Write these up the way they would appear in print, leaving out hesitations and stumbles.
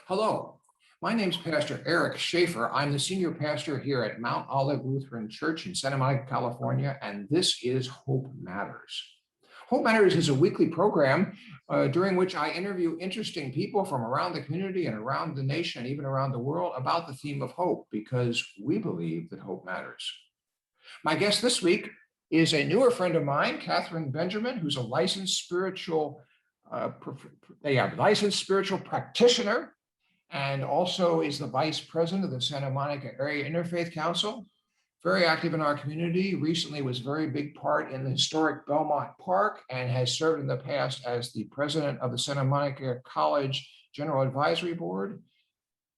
Hello, my name is Pastor Eric Shafer. I'm the senior pastor here at Mount Olive Lutheran Church in Santa Monica, California, and this is Hope Matters. Hope Matters is a weekly program during which I interview interesting people from around the community and around the nation and even around the world about the theme of hope, because we believe that hope matters. My guest this week is a newer friend of mine, Kathleen Benjamin, who's a licensed spiritual practitioner, and also is the vice president of the Santa Monica Area Interfaith Council. Very active in our community. Recently was a very big part in the historic Belmont Park and has served in the past as the president of the Santa Monica College General Advisory Board.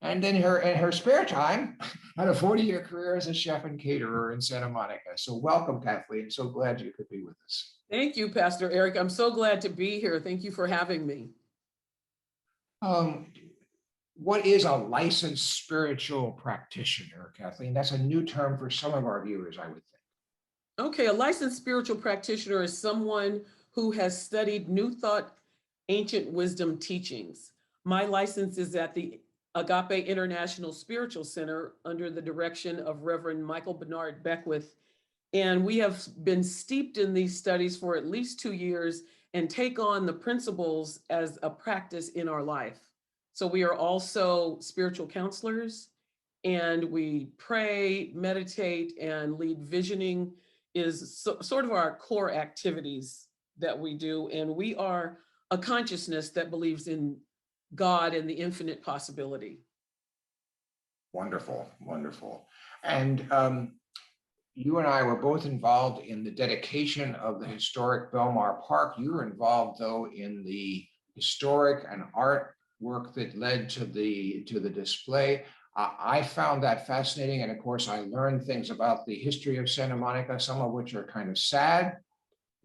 And in her spare time, had a 40-year career as a chef and caterer in Santa Monica. So welcome, Kathleen. So glad you could be with us. Thank you, Pastor Eric. I'm so glad to be here. Thank you for having me. What is a licensed spiritual practitioner, Kathleen? That's a new term for some of our viewers, I would think. Okay, a licensed spiritual practitioner is someone who has studied New Thought, Ancient Wisdom teachings. My license is at the Agape International Spiritual Center under the direction of Reverend Michael Bernard Beckwith. And we have been steeped in these studies for at least 2 years and take on the principles as a practice in our life. So we are also spiritual counselors, and we pray, meditate, and lead visioning is sort of our core activities that we do. And we are a consciousness that believes in God and the infinite possibility. Wonderful, wonderful. And you and I were both involved in the dedication of the historic Belmar Park. You were involved, though, in the historic and art work that led to the display. I found that fascinating, and of course I learned things about the history of Santa Monica, some of which are kind of sad.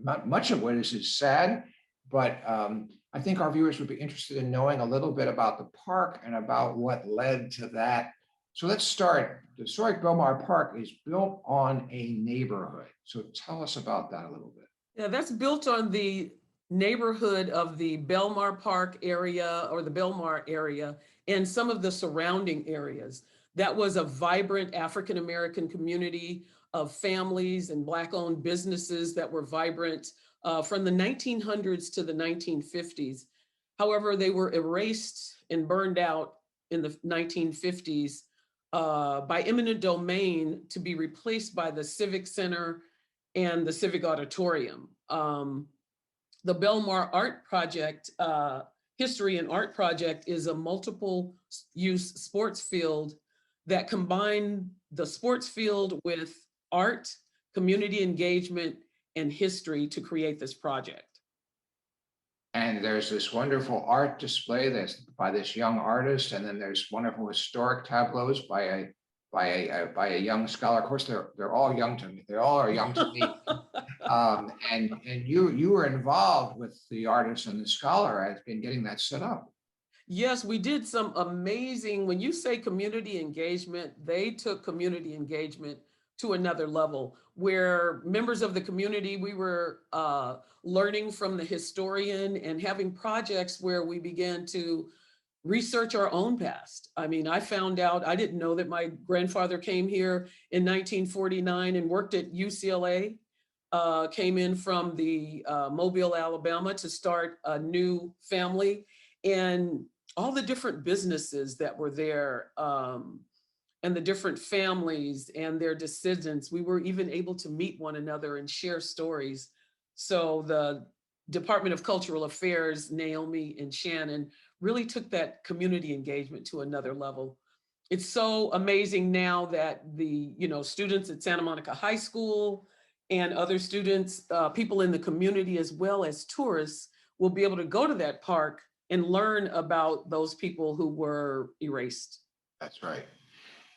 Not much of what is sad, but I think our viewers would be interested in knowing a little bit about the park and about what led to that. So let's start. The historic Belmar Park is built on a neighborhood. So tell us about that a little bit. Yeah, that's built on the neighborhood of the Belmar Park area, or the Belmar area, and some of the surrounding areas. That was a vibrant African-American community of families and Black-owned businesses that were vibrant from the 1900s to the 1950s. However, they were erased and burned out in the 1950s by eminent domain to be replaced by the Civic Center and the Civic Auditorium. The Belmar Art Project, History and Art Project, is a multiple use sports field that combined the sports field with art, community engagement, and history to create this project. And there's this wonderful art display that's by this young artist, and then there's wonderful historic tableaus by a young scholar. Of course, they're all young to me. They all are young to me. And you were involved with the artist and the scholar as in getting that set up. Yes, we did some amazing, when you say community engagement, they took community engagement to another level, where members of the community, we were learning from the historian and having projects where we began to research our own past. I mean, I found out, I didn't know that my grandfather came here in 1949 and worked at UCLA, came in from the Mobile, Alabama to start a new family, and all the different businesses that were there, and the different families and their descendants. We were even able to meet one another and share stories. So the Department of Cultural Affairs, Naomi and Shannon, really took that community engagement to another level. It's so amazing now that the students at Santa Monica High School and other students, people in the community, as well as tourists, will be able to go to that park and learn about those people who were erased. That's right.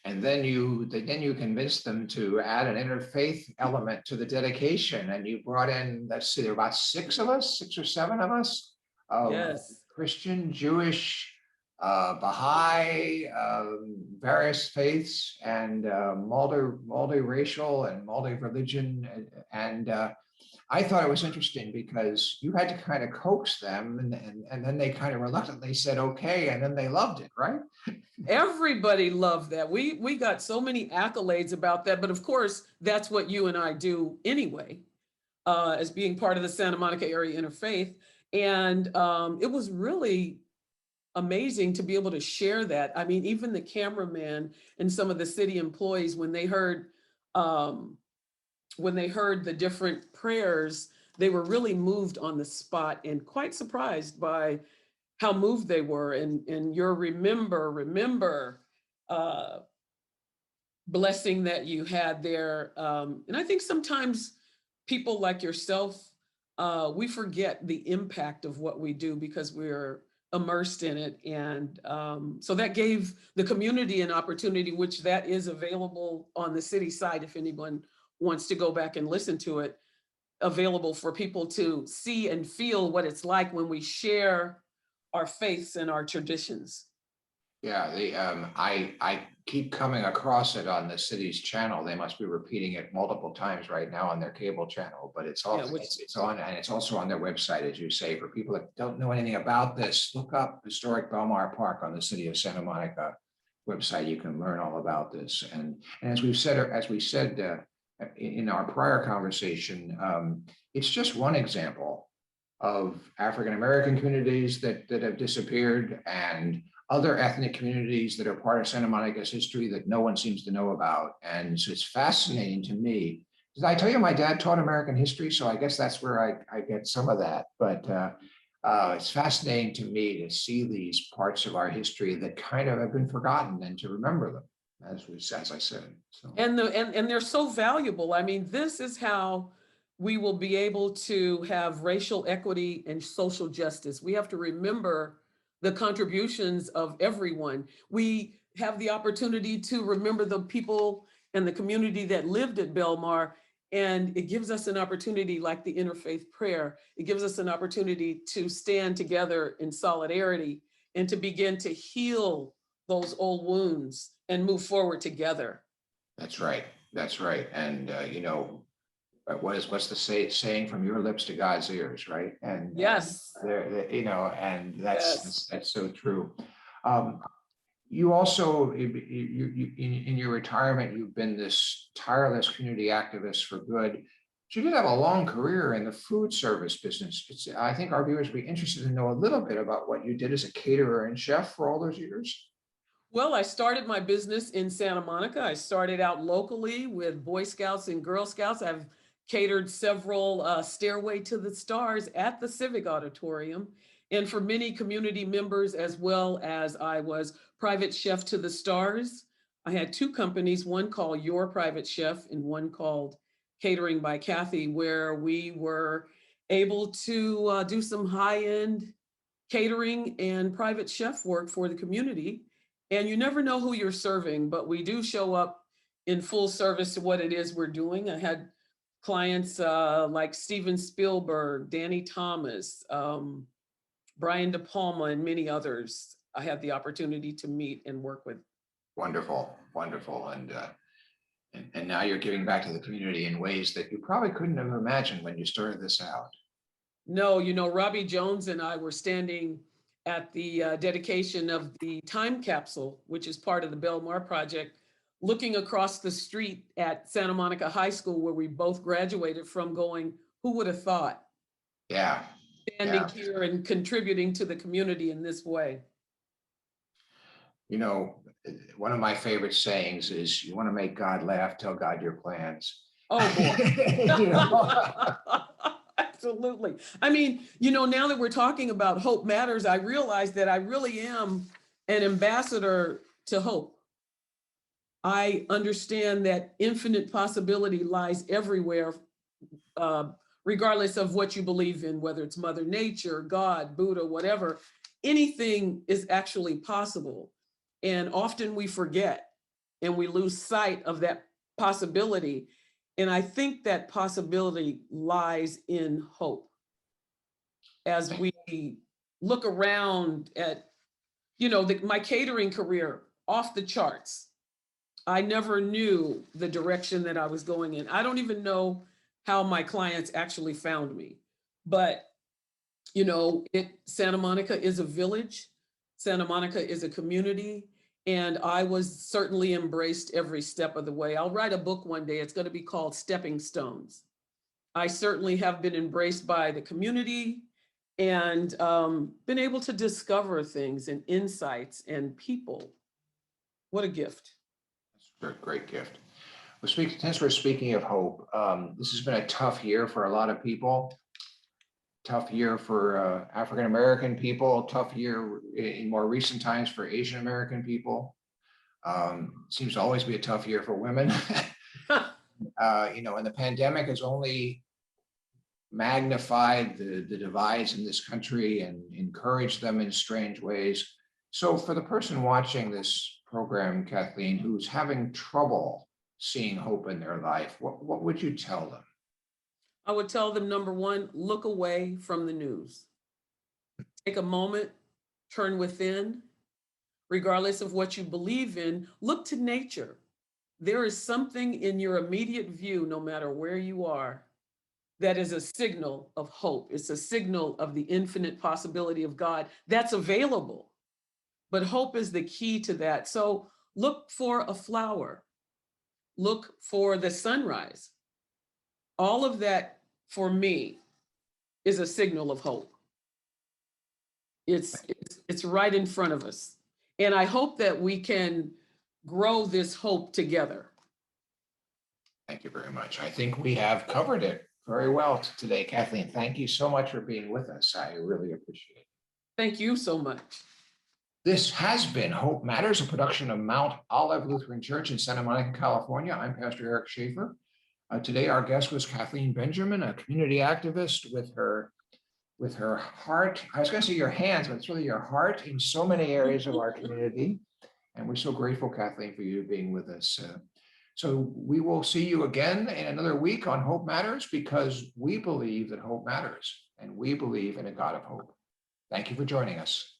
And then you convinced them to add an interfaith element to the dedication, and you brought in, let's see, there were about 6 or 7 of us. Yes. Christian, Jewish, Baha'i, various faiths, and multiracial and multi-religion. And I thought it was interesting because you had to kind of coax them and then they kind of reluctantly said, okay, and then they loved it, right? Everybody loved that. We got so many accolades about that, but of course, that's what you and I do anyway, as being part of the Santa Monica Area Interfaith. And it was really amazing to be able to share that. I mean, even the cameraman and some of the city employees, um, when they heard the different prayers, they were really moved on the spot and quite surprised by how moved they were. And your remember uh, blessing that you had there. And I think sometimes people like yourself, we forget the impact of what we do because we're immersed in it. And so that gave the community an opportunity, which that is available on the city site if anyone wants to go back and listen to it, available for people to see and feel what it's like when we share our faiths and our traditions. Yeah, I keep coming across it on the city's channel. They must be repeating it multiple times right now on their cable channel, but it's Yeah, also it's on, and it's also on their website, as you say. For people that don't know anything about this, look up Historic Belmar Park on the City of Santa Monica website. You can learn all about this. And as we said in our prior conversation, it's just one example of African American communities that have disappeared and other ethnic communities that are part of Santa Monica's history that no one seems to know about. And so it's fascinating to me. Did I tell you my dad taught American history? So I guess that's where I get some of that. But it's fascinating to me to see these parts of our history that kind of have been forgotten and to remember them, as I said. So. And they're so valuable. I mean, this is how we will be able to have racial equity and social justice. We have to remember the contributions of everyone. We have the opportunity to remember the people and the community that lived at Belmar, and it gives us an opportunity, like the interfaith prayer, it gives us an opportunity to stand together in solidarity and to begin to heal those old wounds and move forward together. That's right. That's right. And what's the saying from your lips to God's ears, right? And Yes. and Yes. that's so true. Um, you also, in your retirement, you've been this tireless community activist for good. But you did have a long career in the food service business. I think our viewers would be interested to know a little bit about what you did as a caterer and chef for all those years. Well, I started my business in Santa Monica. I started out locally with Boy Scouts and Girl Scouts. I've catered several Stairway to the Stars at the Civic Auditorium. And for many community members, as well as I was private chef to the stars. I had two companies, one called Your Private Chef and one called Catering by Kathy, where we were able to do some high-end catering and private chef work for the community. And you never know who you're serving, but we do show up in full service to what it is we're doing. I had clients like Steven Spielberg, Danny Thomas, Brian De Palma, and many others I had the opportunity to meet and work with. Wonderful, wonderful. And now you're giving back to the community in ways that you probably couldn't have imagined when you started this out. No, Robbie Jones and I were standing at the dedication of the time capsule, which is part of the Belmar project, looking across the street at Santa Monica High School, where we both graduated from, going, who would have thought? Yeah. Standing here and contributing to the community in this way. One of my favorite sayings is, you want to make God laugh, tell God your plans. Oh, boy. Absolutely. I mean, now that we're talking about Hope Matters, I realize that I really am an ambassador to hope. I understand that infinite possibility lies everywhere, regardless of what you believe in, whether it's Mother Nature, God, Buddha, whatever. Anything is actually possible. And often we forget and we lose sight of that possibility. And I think that possibility lies in hope. As we look around at, my catering career, off the charts. I never knew the direction that I was going in. I don't even know how my clients actually found me. But, you know, Santa Monica is a village. Santa Monica is a community. And I was certainly embraced every step of the way. I'll write a book one day. It's going to be called Stepping Stones. I certainly have been embraced by the community and been able to discover things and insights and people. What a gift. That's a great gift. Since we're speaking of hope, this has been a tough year for a lot of people. Tough year for African-American people, tough year in more recent times for Asian American people. Seems to always be a tough year for women. You know, and the pandemic has only magnified the divides in this country and encouraged them in strange ways. So for the person watching this program, Kathleen, who's having trouble seeing hope in their life, what would you tell them? I would tell them, number one, look away from the news. Take a moment, turn within. Regardless of what you believe in, look to nature. There is something in your immediate view, no matter where you are, that is a signal of hope. It's a signal of the infinite possibility of God that's available. But hope is the key to that. So look for a flower. Look for the sunrise. All of that, for me, is a signal of hope. It's right in front of us. And I hope that we can grow this hope together. Thank you very much. I think we have covered it very well today. Kathleen, thank you so much for being with us. I really appreciate it. Thank you so much. This has been Hope Matters, a production of Mount Olive Lutheran Church in Santa Monica, California. I'm Pastor Shafer. Today, our guest was Kathleen Benjamin, a community activist with her heart. I was going to say your hands, but it's really your heart in so many areas of our community. And we're so grateful, Kathleen, for you being with us. So we will see you again in another week on Hope Matters, because we believe that hope matters and we believe in a God of hope. Thank you for joining us.